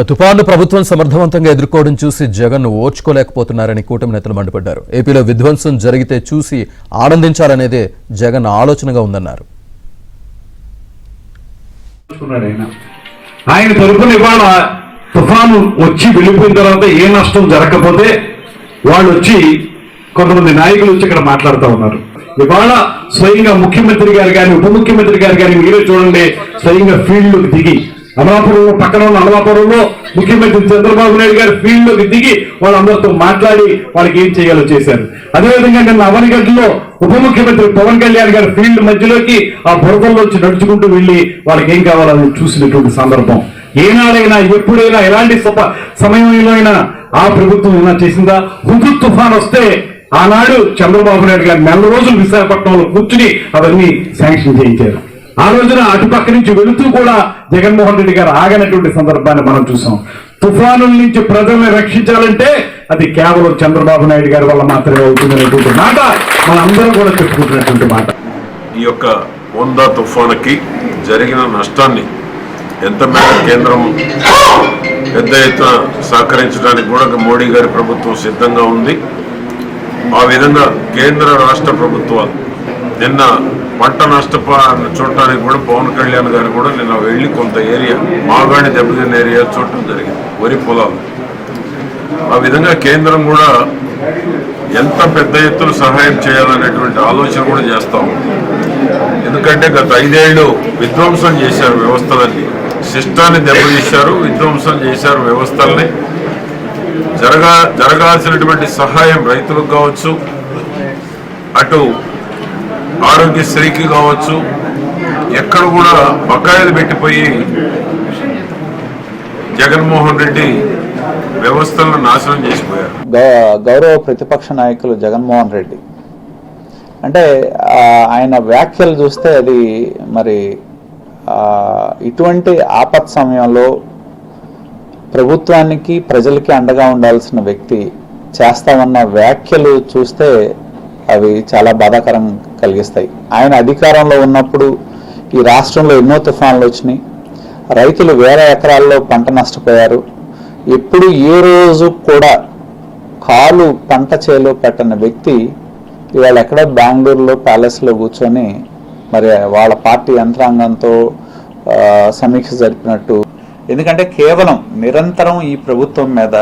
తుఫాను ప్రభుత్వం సమర్థవంతంగా ఎదుర్కోవడం చూసి జగన్ ఓర్చుకోలేకపోతున్నారని కూటమి నేతలు మండిపడ్డారు. ఏపీలో విధ్వంసం జరిగితే చూసి ఆనందించాలనేదే జగన్ ఆలోచనగా ఉందన్నారు. ఆయన తరపున ఇవాళ తుఫాను వచ్చి వెళ్ళిపోయిన తర్వాత ఏ నష్టం జరగకపోతే వాళ్ళు వచ్చి కొంతమంది నాయకులు వచ్చి ఇక్కడ మాట్లాడుతూ ఉన్నారు. ఇవాళ స్వయంగా ముఖ్యమంత్రి గారు కానీ ఉప ముఖ్యమంత్రి గారు కానీ మీరే చూడండి, స్వయంగా ఫీల్డ్ లోకి దిగి అమలాపురంలో పక్కన ఉన్న అమలాపురంలో ముఖ్యమంత్రి చంద్రబాబు నాయుడు గారు ఫీల్డ్ లోకి దిగి వాళ్ళందరితో మాట్లాడి వాళ్ళకి ఏం చేయాలో చేశారు. అదేవిధంగా నిన్న అవనిగడ్డలో ఉప ముఖ్యమంత్రి పవన్ కళ్యాణ్ గారు ఫీల్డ్ మధ్యలోకి ఆ బురదల్లోంచి నడుచుకుంటూ వెళ్లి వాళ్ళకి ఏం కావాలని చూసినటువంటి సందర్భం. ఏనాడైనా ఎప్పుడైనా ఎలాంటి సమయంలో అయినా ఆ ప్రభుత్వం ఏమైనా చేసిందా? హుదూద్ తుఫాన్ వస్తే ఆనాడు చంద్రబాబు నాయుడు గారు 4 రోజులు విశాఖపట్నంలో కూర్చుని అవన్నీ శాంక్షన్ చేయించారు. ఆ రోజున అటుపక్క నుంచి వెళుతూ కూడా జగన్మోహన్ రెడ్డి గారు ఆగనటువంటి సందర్భాన్ని మనం చూసాం. తుఫానుల నుంచి ప్రజల్ని రక్షించాలంటే అది కేవలం చంద్రబాబు నాయుడు గారి వల్ల మాత్రమే అవుతుందనేటువంటి మాట మనందరం కూడా చెప్పుకుంటున్నటువంటి మాట. ఈ యొక్క ఓందా తుఫానుకి జరిగిన నష్టాన్ని ఎంత మేర కేంద్రం పెద్ద ఎత్తున సహకరించడానికి కూడా మోడీ గారి ప్రభుత్వం సిద్ధంగా ఉంది. ఆ విధంగా కేంద్ర రాష్ట్ర ప్రభుత్వాలు నిన్న పంట చూడటానికి కూడా పవన్ కళ్యాణ్ గారు కూడా నిన్న వెళ్ళి కొంత ఏరియా మాగాణి దెబ్బతిన్న ఏరియా చూడటం జరిగింది, వరి పొలాలు. ఆ విధంగా కేంద్రం కూడా ఎంత పెద్ద ఎత్తున సహాయం చేయాలనేటువంటి ఆలోచన కూడా చేస్తాం. ఎందుకంటే గత 5 ఏళ్ళు విధ్వంసం చేశారు వ్యవస్థలన్నీ, సిస్టాన్ని దెబ్బతీశారు, విధ్వంసం చేశారు వ్యవస్థల్ని. జరగాల్సినటువంటి సహాయం రైతులకు కావచ్చు, అటు ఆరోగ్యశ్రీకి కావచ్చు, ఎక్కడ కూడా బకాయిలు పెట్టిపోయి జగన్మోహన్ రెడ్డి వ్యవస్థలను నాశనం చేసిపోయారు. గౌరవ ప్రతిపక్ష నాయకులు జగన్మోహన్ రెడ్డి అంటే ఆయన వ్యాఖ్యలు చూస్తే అది మరి ఇటువంటి ఆపత్ సమయంలో ప్రభుత్వానికి ప్రజలకి అండగా ఉండాల్సిన వ్యక్తి చేస్తామన్న వ్యాఖ్యలు చూస్తే అవి చాలా బాధాకరం కలిగిస్తాయి. ఆయన అధికారంలో ఉన్నప్పుడు ఈ రాష్ట్రంలో ఎన్నో తుఫాన్లు వచ్చినాయి, రైతులు వేల ఎకరాల్లో పంట నష్టపోయారు. ఎప్పుడు ఏ రోజు కూడా కాలు పంట చేలో పెట్టిన వ్యక్తి ఇవాళ ఎక్కడ బెంగళూరులో ప్యాలెస్లో కూర్చొని మరి వాళ్ళ పార్టీ యంత్రాంగంతో సమీక్ష జరిపినట్టు. ఎందుకంటే కేవలం నిరంతరం ఈ ప్రభుత్వం మీద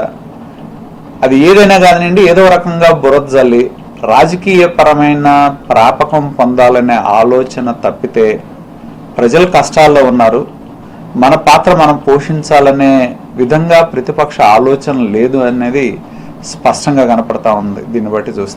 అది ఏదైనా కానివ్వండి ఏదో రకంగా బురద జల్లి రాజకీయపరమైన ప్రాపకం పొందాలనే ఆలోచన తప్పితే ప్రజలు కష్టాల్లో ఉన్నారు, మన పాత్ర మనం పోషించాలనే విధంగా ప్రతిపక్ష ఆలోచన లేదు అనేది స్పష్టంగా కనపడతా ఉంది దీన్ని బట్టి చూస్తే.